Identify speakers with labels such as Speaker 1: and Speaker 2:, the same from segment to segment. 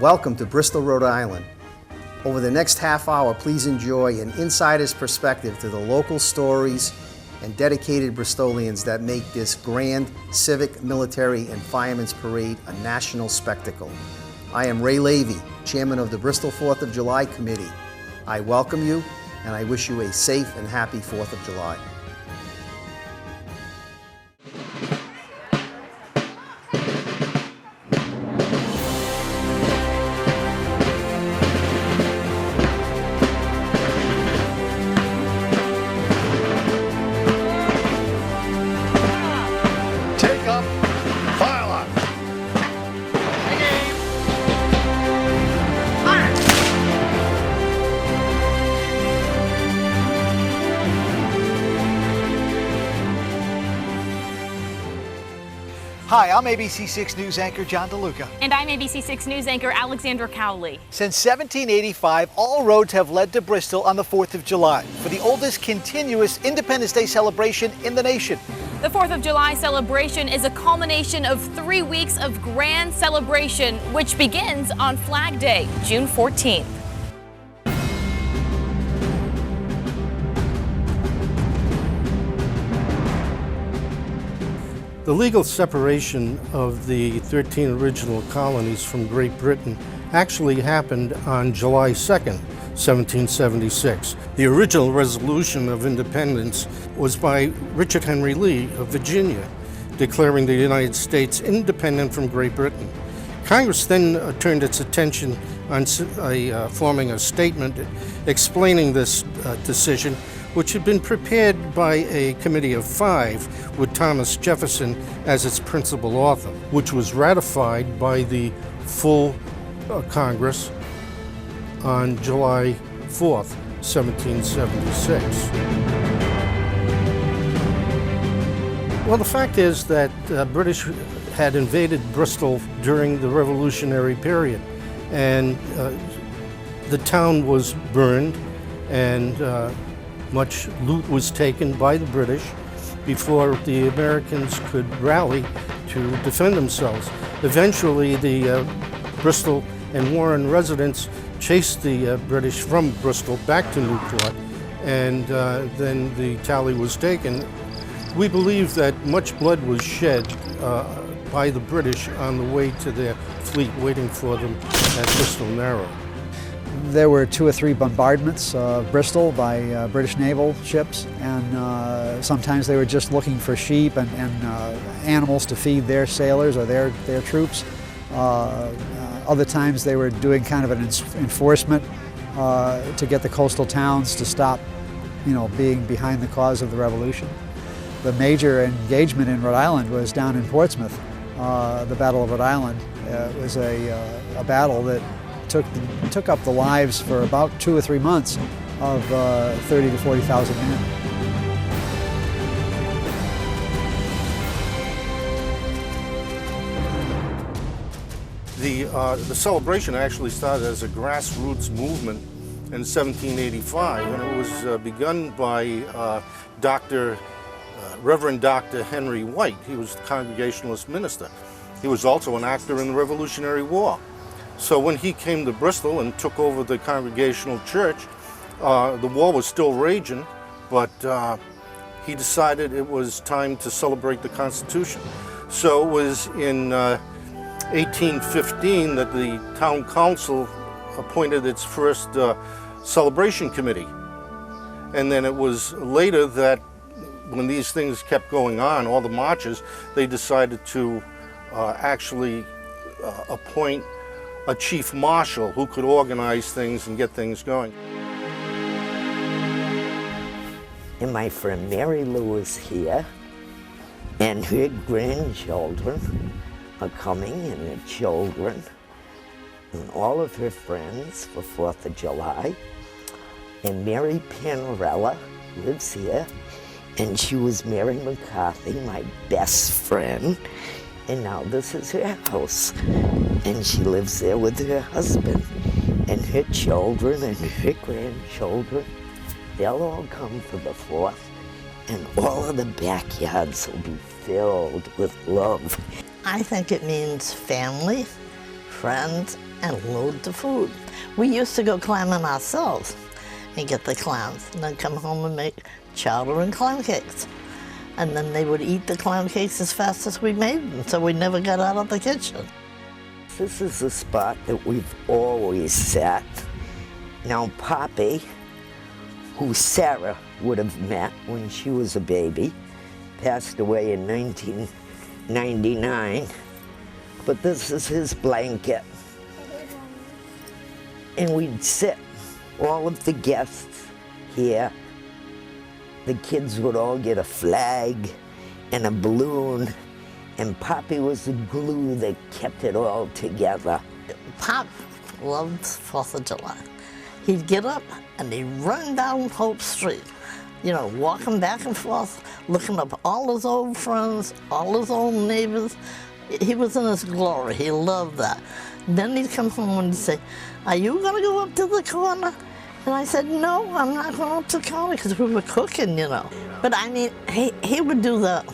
Speaker 1: Welcome to Bristol, Rhode Island. Over the next half hour, please enjoy an insider's perspective to the local stories and dedicated Bristolians that make this grand civic, military, and firemen's parade a national spectacle. I am Ray Levy, chairman of the Bristol 4th of July Committee. I welcome you, and I wish you a safe and happy 4th of July.
Speaker 2: Hi, I'm ABC6 News anchor John DeLuca.
Speaker 3: And I'm ABC6 News anchor Alexandra Cowley.
Speaker 2: Since 1785, all roads have led to Bristol on the 4th of July for the oldest continuous Independence Day celebration in the nation.
Speaker 3: The 4th of July celebration is a culmination of 3 weeks of grand celebration, which begins on Flag Day, June 14th.
Speaker 4: The legal separation of the 13 original colonies from Great Britain actually happened on July 2nd, 1776. The original resolution of independence was by Richard Henry Lee of Virginia, declaring the United States independent from Great Britain. Congress then turned its attention on forming a statement explaining this decision, which had been prepared by a committee of 5 with Thomas Jefferson as its principal author, which was ratified by the full Congress on July 4th, 1776. Well, the fact is that British had invaded Bristol during the Revolutionary period, and the town was burned, and much loot was taken by the British before the Americans could rally to defend themselves. Eventually, the Bristol and Warren residents chased the British from Bristol back to Newport, and then the tally was taken. We believe that much blood was shed by the British on the way to their fleet waiting for them at Bristol Narrow.
Speaker 5: There were 2 or 3 bombardments of Bristol by British naval ships, and sometimes they were just looking for sheep and animals to feed their sailors or their troops. Other times they were doing kind of an enforcement to get the coastal towns to stop, being behind the cause of the Revolution. The major engagement in Rhode Island was down in Portsmouth. The Battle of Rhode Island was a battle that took up the lives for about 2 or 3 months of 30 to 40,000 men.
Speaker 4: The celebration actually started as a grassroots movement in 1785, and it was begun by Reverend Dr. Henry White. He was the Congregationalist minister. He was also an actor in the Revolutionary War. So when he came to Bristol and took over the Congregational Church, the war was still raging, but he decided it was time to celebrate the Constitution. So it was in 1815 that the town council appointed its first celebration committee. And then it was later that when these things kept going on, all the marches, they decided to actually appoint a chief marshal who could organize things and get things going.
Speaker 6: And my friend Mary Lou is here, and her grandchildren are coming, and her children, and all of her friends for 4th of July. And Mary Panarella lives here, and she was Mary McCarthy, my best friend. And now this is her house, and she lives there with her husband and her children and her grandchildren. They'll all come for the 4th, and all of the backyards will be filled with love.
Speaker 7: I think it means family, friends, and load the food. We used to go climbing ourselves and get the clams, and then come home and make chowder and clam cakes. And then they would eat the clam cakes as fast as we made them, so we never got out of the kitchen. This is the spot that we've always sat. Now, Poppy, who Sarah would have met when she was a baby, passed away in 1999, but this is his blanket. And we'd sit, all of the guests here. The kids would all get a flag and a balloon, and Poppy was the glue that kept it all together. Pop loved 4th of July. He'd get up and he'd run down Hope Street, you know, walking back and forth, looking up all his old friends, all his old neighbors. He was in his glory. He loved that. Then he'd come home and he'd say, "Are you gonna go up to the corner?" And I said, "No, I'm not going up to the corner," because we were cooking, you know. But I mean, he would do that,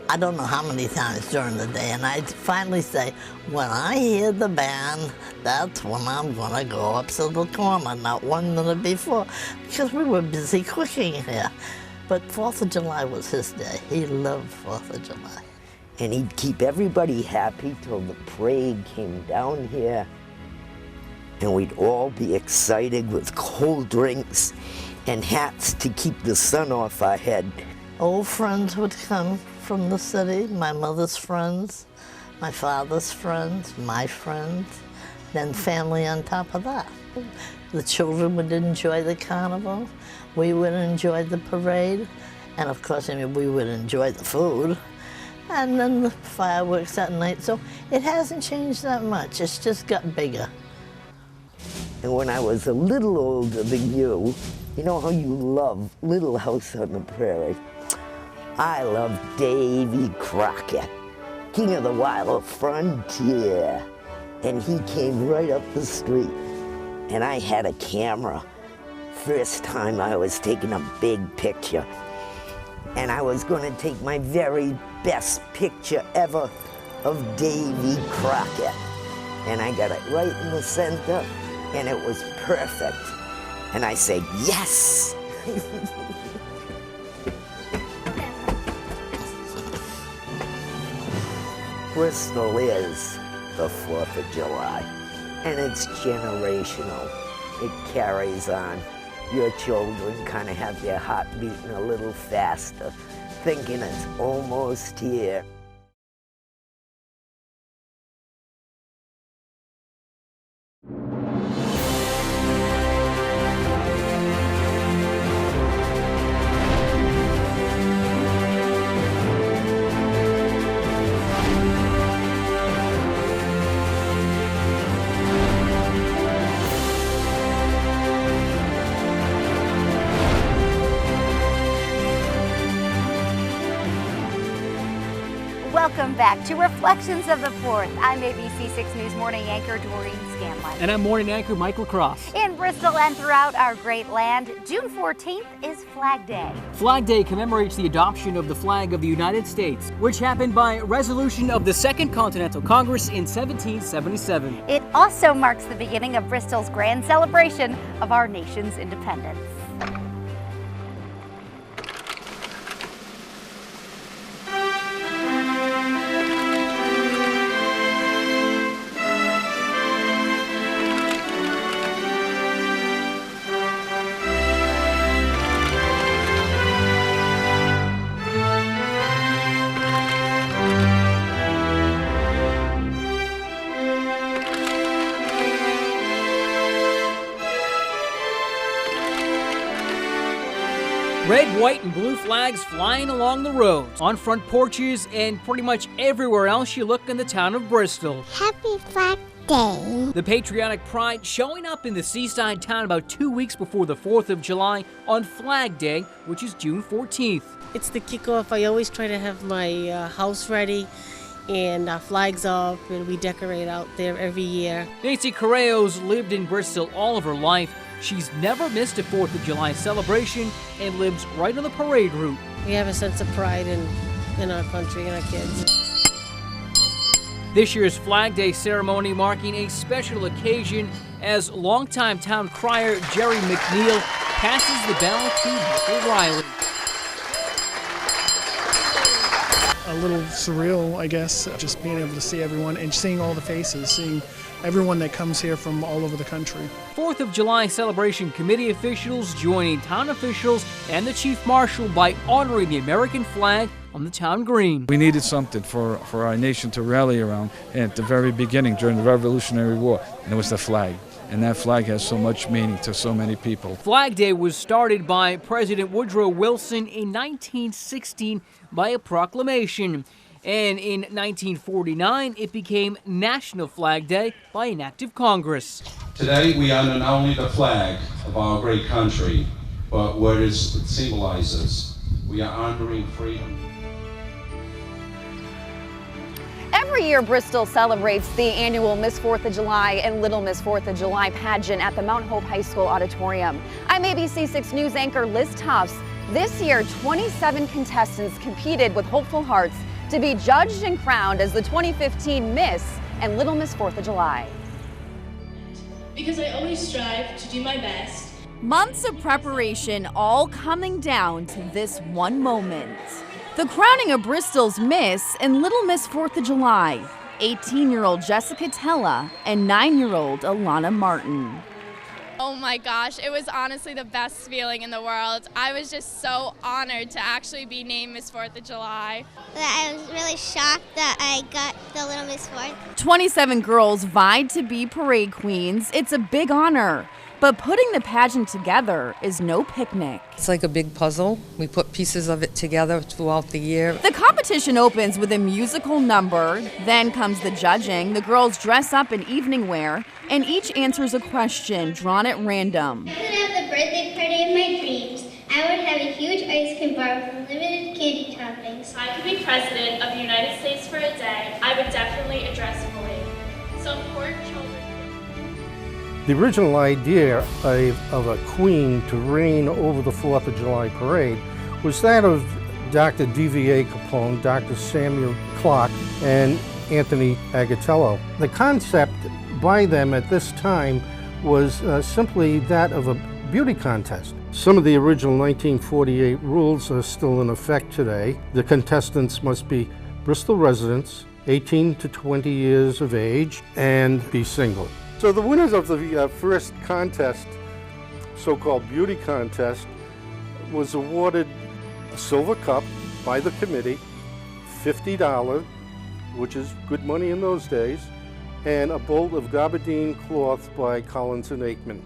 Speaker 7: I don't know how many times during the day, and I'd finally say, "When I hear the band, that's when I'm gonna go up to the corner," not 1 minute before, because we were busy cooking here. But 4th of July was his day. He loved 4th of July. And he'd keep everybody happy till the parade came down here, and we'd all be excited with cold drinks and hats to keep the sun off our head. Old friends would come from the city, my mother's friends, my father's friends, my friends, then family on top of that. The children would enjoy the carnival, we would enjoy the parade, and of course, I mean, we would enjoy the food, and then the fireworks at night. So it hasn't changed that much, it's just got bigger. And when I was a little older than you know how you love Little House on the Prairie? I love Davy Crockett, King of the Wild Frontier. And he came right up the street, and I had a camera. First time I was taking a big picture. And I was gonna take my very best picture ever of Davy Crockett. And I got it right in the center, and it was perfect. And I said, yes! Bristol is the 4th of July, and it's generational. It carries on. Your children kind of have their heart beating a little faster, thinking it's almost here.
Speaker 8: Welcome back to Reflections of the 4th. I'm ABC 6 News morning anchor Doreen Scanlon.
Speaker 9: And I'm morning anchor Michael Cross.
Speaker 8: In Bristol and throughout our great land, June 14th is Flag Day.
Speaker 9: Flag Day commemorates the adoption of the flag of the United States, which happened by resolution of the Second Continental Congress in 1777.
Speaker 8: It also marks the beginning of Bristol's grand celebration of our nation's independence.
Speaker 9: Red, white, and blue flags flying along the roads, on front porches, and pretty much everywhere else you look in the town of Bristol.
Speaker 10: Happy Flag Day.
Speaker 9: The patriotic pride showing up in the seaside town about 2 weeks before the 4th of July on Flag Day, which is June 14th.
Speaker 11: It's the kickoff. I always try to have my house ready and our flags up, and we decorate out there every year.
Speaker 9: Nancy Correo's lived in Bristol all of her life. She's never missed a 4th of July celebration and lives right on the parade route.
Speaker 11: We have a sense of pride in our country and our kids.
Speaker 9: This year's Flag Day ceremony marking a special occasion as longtime town crier Jerry McNeil passes the bell to Michael Riley.
Speaker 12: A little surreal, I guess, just being able to see everyone and seeing all the faces, seeing everyone that comes here from all over the country.
Speaker 9: 4th of July celebration committee officials joining town officials and the chief marshal by honoring the American flag on the town green.
Speaker 13: We needed something for our nation to rally around at the very beginning during the Revolutionary War, and it was the flag. And that flag has so much meaning to so many people.
Speaker 9: Flag Day was started by President Woodrow Wilson in 1916 by a proclamation. And in 1949, it became National Flag Day by an act of Congress.
Speaker 14: Today, we honor not only the flag of our great country, but what it symbolizes. We are honoring freedom.
Speaker 15: Every year, Bristol celebrates the annual Miss 4th of July and Little Miss 4th of July pageant at the Mount Hope High School Auditorium. I'm ABC 6 News anchor Liz Tufts. This year, 27 contestants competed with hopeful hearts to be judged and crowned as the 2015 Miss and Little Miss 4th of July.
Speaker 16: Because I always strive to do my best.
Speaker 3: Months of preparation all coming down to this one moment. The crowning of Bristol's Miss and Little Miss 4th of July, 18-year-old Jessica Tella and 9-year-old Alana Martin.
Speaker 17: Oh my gosh, it was honestly the best feeling in the world. I was just so honored to actually be named Miss 4th of July.
Speaker 10: I was really shocked that I got the Little Miss 4th.
Speaker 3: 27 girls vied to be parade queens. It's a big honor. But putting the pageant together is no picnic.
Speaker 18: It's like a big puzzle. We put pieces of it together throughout the year.
Speaker 3: The competition opens with a musical number, then comes the judging. The girls dress up in evening wear, and each answers a question drawn at random.
Speaker 10: I could have the birthday party of my dreams. I would have a huge ice cream bar with unlimited candy toppings.
Speaker 17: If I could be president of the United States for a day, I would definitely address a parade. Some poor children.
Speaker 4: The original idea of a queen to reign over the 4th of July parade was that of Dr. D.V.A. Capone, Dr. Samuel Clark, and Anthony Agatello. The concept by them at this time was simply that of a beauty contest. Some of the original 1948 rules are still in effect today. The contestants must be Bristol residents, 18 to 20 years of age, and be single. So the winners of the first contest, so-called beauty contest, was awarded a silver cup by the committee, $50, which is good money in those days, and a bolt of gabardine cloth by Collins and Aikman.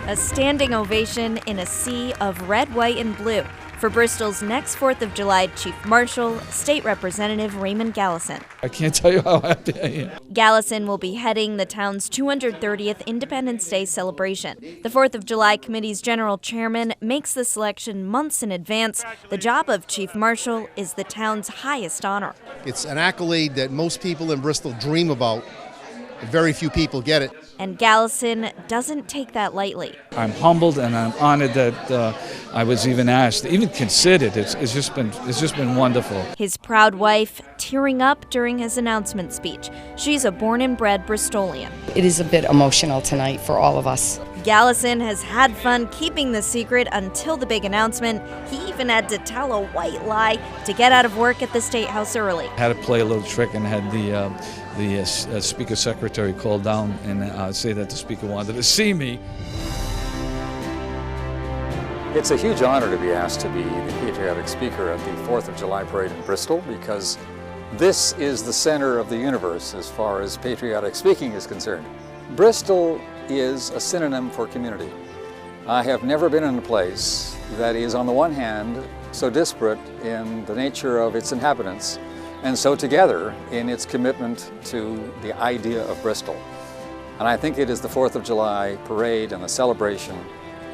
Speaker 19: A standing ovation in a sea of red, white, and blue for Bristol's next 4th of July Chief Marshal, State Representative Raymond Gallison.
Speaker 13: I can't tell you how happy I am.
Speaker 19: Gallison will be heading the town's 230th Independence Day celebration. The 4th of July Committee's general chairman makes the selection months in advance. The job of Chief Marshal is the town's highest honor.
Speaker 20: It's an accolade that most people in Bristol dream about. Very few people get it.
Speaker 19: And Gallison doesn't take that lightly.
Speaker 13: I'm humbled and I'm honored that I was even asked, even considered. It's just been wonderful.
Speaker 19: His proud wife tearing up during his announcement speech. She's a born and bred Bristolian.
Speaker 18: It is a bit emotional tonight for all of us.
Speaker 19: Gallison has had fun keeping the secret until the big announcement. He even had to tell a white lie to get out of work at the State House early.
Speaker 13: Had to play a little trick and had the Speaker Secretary call down and say that the Speaker wanted to see me.
Speaker 21: It's a huge honor to be asked to be the Patriotic Speaker at the 4th of July Parade in Bristol, because this is the center of the universe as far as patriotic speaking is concerned. Bristol is a synonym for community. I have never been in a place that is, on the one hand, so disparate in the nature of its inhabitants, and so together in its commitment to the idea of Bristol. And I think it is the 4th of July parade and the celebration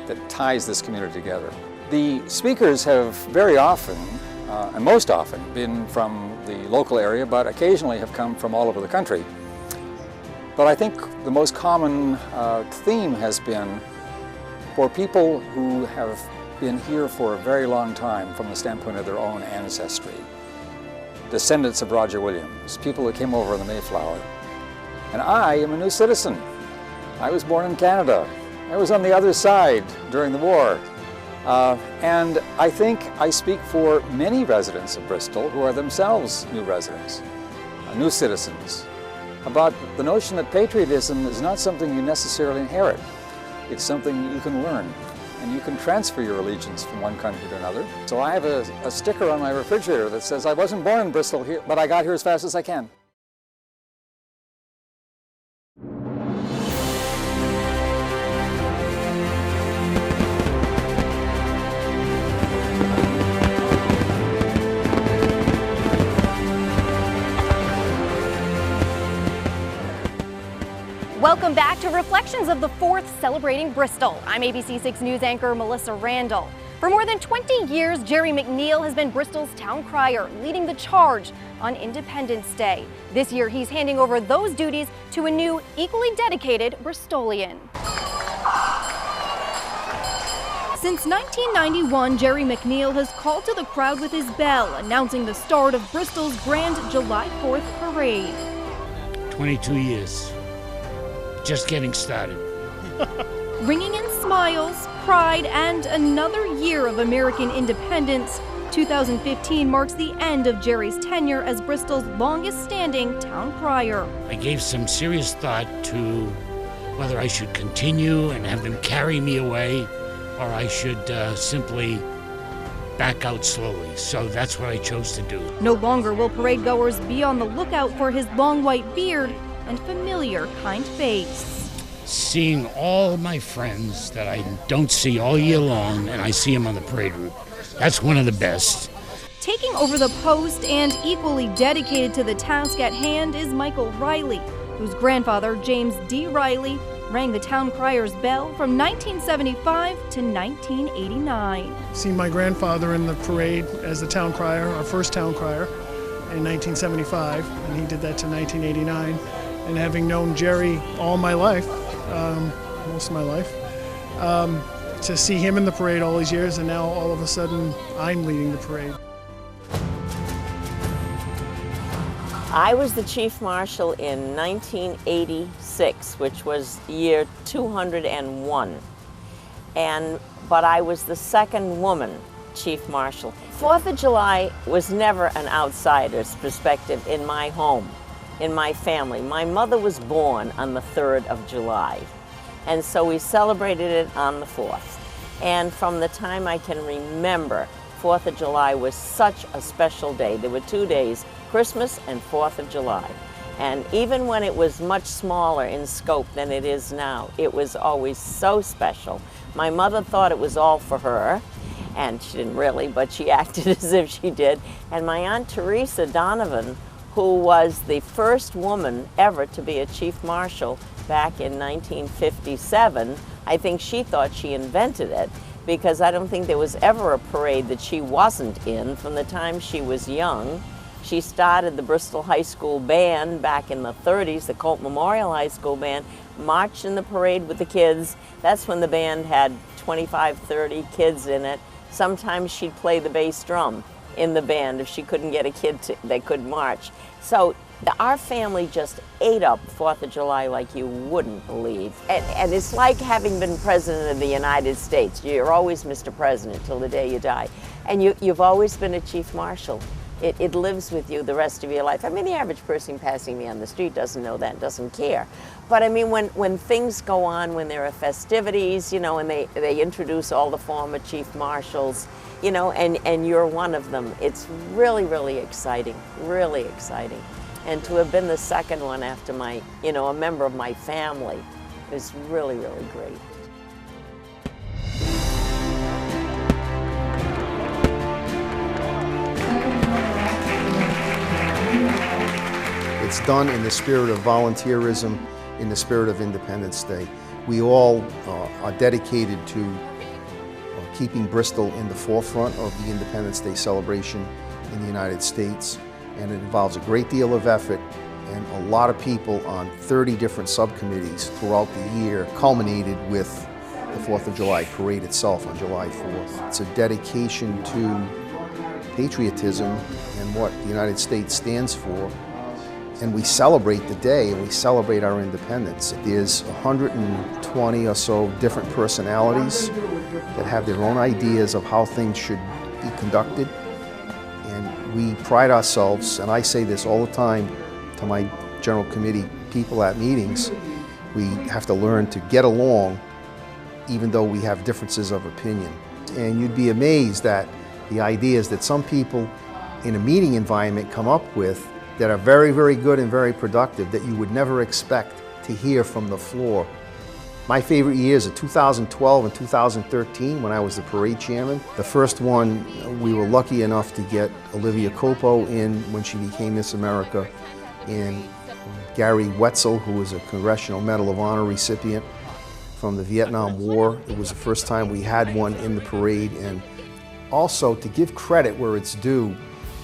Speaker 21: that ties this community together. The speakers have very often, and most often, been from the local area, but occasionally have come from all over the country. But I think the most common theme has been for people who have been here for a very long time from the standpoint of their own ancestry. Descendants of Roger Williams, people who came over on the Mayflower. And I am a new citizen. I was born in Canada. I was on the other side during the war. And I think I speak for many residents of Bristol who are themselves new residents, new citizens, about the notion that patriotism is not something you necessarily inherit. It's something you can learn, and you can transfer your allegiance from one country to another. So I have a sticker on my refrigerator that says, I wasn't born in Bristol, but I got here as fast as I can.
Speaker 15: Welcome back to Reflections of the Fourth Celebrating Bristol. I'm ABC 6 News anchor Melissa Randall. For more than 20 years, Jerry McNeil has been Bristol's town crier, leading the charge on Independence Day. This year, he's handing over those duties to a new, equally dedicated Bristolian. Since 1991, Jerry McNeil has called to the crowd with his bell, announcing the start of Bristol's grand July 4th parade.
Speaker 1: 22 years. Just getting started.
Speaker 15: Ringing in smiles, pride, and another year of American independence, 2015 marks the end of Jerry's tenure as Bristol's longest-standing town crier.
Speaker 1: I gave some serious thought to whether I should continue and have them carry me away, or I should simply back out slowly. So that's what I chose to do.
Speaker 15: No longer will parade goers be on the lookout for his long white beard and familiar, kind face.
Speaker 1: Seeing all my friends that I don't see all year long, and I see them on the parade route. That's one of the best.
Speaker 15: Taking over the post and equally dedicated to the task at hand is Michael Riley, whose grandfather, James D. Riley, rang the town crier's bell from 1975 to 1989.
Speaker 12: Seen my grandfather in the parade as the town crier, our first town crier, in 1975, and he did that to 1989. And having known Jerry all my life, most of my life, to see him in the parade all these years, and now all of a sudden I'm leading the parade.
Speaker 22: I was the chief marshal in 1986, which was year 201, but I was the second woman chief marshal. 4th of July was never an outsider's perspective in my home. In my family. My mother was born on the 3rd of July, and so we celebrated it on the 4th. And from the time I can remember, 4th of July was such a special day. There were 2 days, Christmas and 4th of July. And even when it was much smaller in scope than it is now, it was always so special. My mother thought it was all for her, and she didn't really, but she acted as if she did. And my Aunt Teresa Donovan, who was the first woman ever to be a chief marshal back in 1957. I think she thought she invented it, because I don't think there was ever a parade that she wasn't in from the time she was young. She started the Bristol High School Band back in the 30s, the Colt Memorial High School Band, marched in the parade with the kids. That's when the band had 25, 30 kids in it. Sometimes she'd play the bass drum in the band if she couldn't get a kid that could march. So our family just ate up 4th of July like you wouldn't believe. And it's like having been president of the United States. You're always Mr. President till the day you die. And you've always been a chief marshal. It lives with you the rest of your life. I mean, the average person passing me on the street doesn't know that, doesn't care. But I mean, when things go on, when there are festivities, you know, and they introduce all the former chief marshals, you know, and you're one of them. It's really, really exciting, really exciting. And to have been the second one after my, you know, a member of my family is really, really great.
Speaker 20: It's done in the spirit of volunteerism, in the spirit of Independence Day. We all are dedicated to keeping Bristol in the forefront of the Independence Day celebration in the United States. And it involves a great deal of effort and a lot of people on 30 different subcommittees throughout the year, culminated with the 4th of July parade itself on July 4th. It's a dedication to patriotism and what the United States stands for. And we celebrate the day, and we celebrate our independence. There's 120 or so different personalities that have their own ideas of how things should be conducted. And we pride ourselves, and I say this all the time to my General Committee people at meetings, we have to learn to get along even though we have differences of opinion. And you'd be amazed at the ideas that some people in a meeting environment come up with that are very, very good and very productive that you would never expect to hear from the floor. My favorite years are 2012 and 2013 when I was the parade chairman. The first one, we were lucky enough to get Olivia Copo in when she became Miss America, and Gary Wetzel, who was a Congressional Medal of Honor recipient from the Vietnam War. It was the first time we had one in the parade, and also to give credit where it's due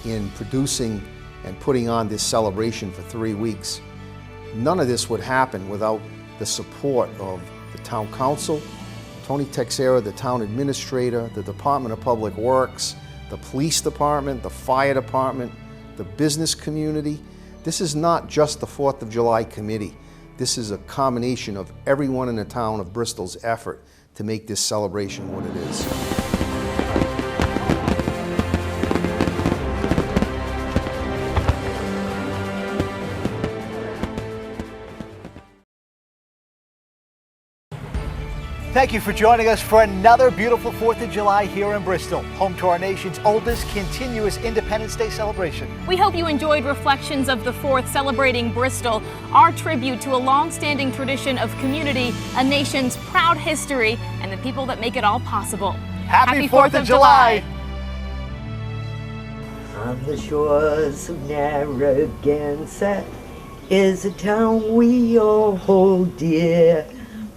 Speaker 20: in producing and putting on this celebration for 3 weeks. None of this would happen without the support of the Town Council, Tony Texera, the Town Administrator, the Department of Public Works, the Police Department, the Fire Department, the business community. This is not just the 4th of July committee. This is a combination of everyone in the town of Bristol's effort to make this celebration what it is.
Speaker 2: Thank you for joining us for another beautiful 4th of July here in Bristol, home to our nation's oldest continuous Independence Day celebration.
Speaker 5: We hope you enjoyed reflections of the 4th Celebrating Bristol, our tribute to a long-standing tradition of community, a nation's proud history, and the people that make it all possible.
Speaker 2: Happy 4th of July!
Speaker 6: On the shores of Narragansett is a town we all hold dear.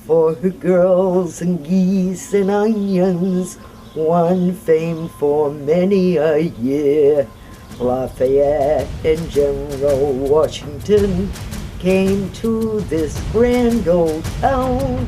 Speaker 6: For her girls and geese and onions, won fame for many a year. Lafayette and General Washington came to this grand old town.